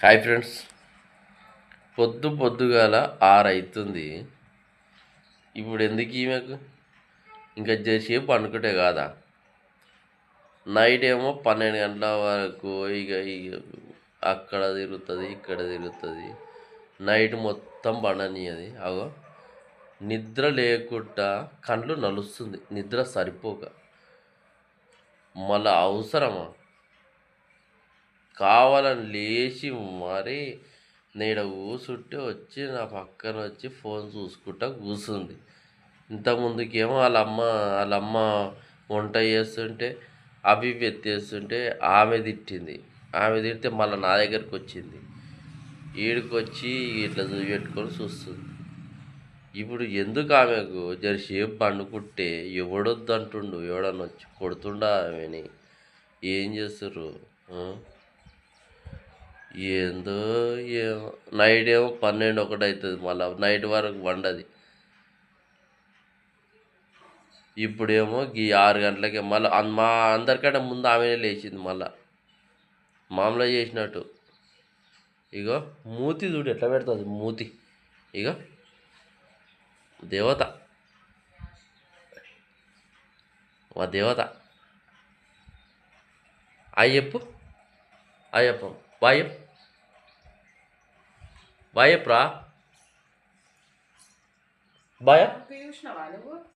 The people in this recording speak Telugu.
హాయ్ ఫ్రెండ్స్, పొద్దుగాల 6 అవుతుంది. ఇప్పుడు ఎందుకు ఈమెకు ఇంకా జరసేపు అనుకుంటే కాదా? నైట్ ఏమో 12 గంటల వరకు ఇక అక్కడ తిరుగుతుంది, ఇక్కడ తిరుగుతుంది. నైట్ మొత్తం పండనీయది. అగో నిద్ర లేకుండా కళ్ళు నలుస్తుంది, నిద్ర సరిపోక. మళ్ళీ అవసరమా? కావాలని లేచి మరీ నేను కూర్చుంటే వచ్చి నా పక్కన వచ్చి ఫోన్ చూసుకుంటా కూర్చుంది. ఇంతకుముందుకేమో వాళ్ళమ్మ వంట చేస్తుంటే అవి ఎత్తేస్తుంటే ఆమె తిట్టింది. ఆమె తిడితే మళ్ళీ నా దగ్గరికి వచ్చింది. ఈడికొచ్చి ఇట్లా పెట్టుకొని చూస్తుంది. ఇప్పుడు ఎందుకు ఆమెకు జరసేపు పండుకుంటే ఎవడొద్దు అంటుండు? ఎవడన్నా వచ్చి కొడుతుండా ఆమెని? ఏం చేస్తుర్రు? ఏందో ఏమో. నైట్ ఏమో 12, 1 అవుతుంది. మళ్ళీ నైట్ వరకు వండది. ఇప్పుడేమో 6 గంటలకే మళ్ళీ మా అందరికంటే ముందు ఆమెనే లేచింది. మళ్ళా మామూలుగా చేసినట్టు. ఇగో మూతి చూడు ఎట్లా పెడుతుంది మూతి. ఇగో దేవత, మా దేవత. అయ్యప్పు అయ్యప్ప బాయ్ బాయ్ రా బాయ్.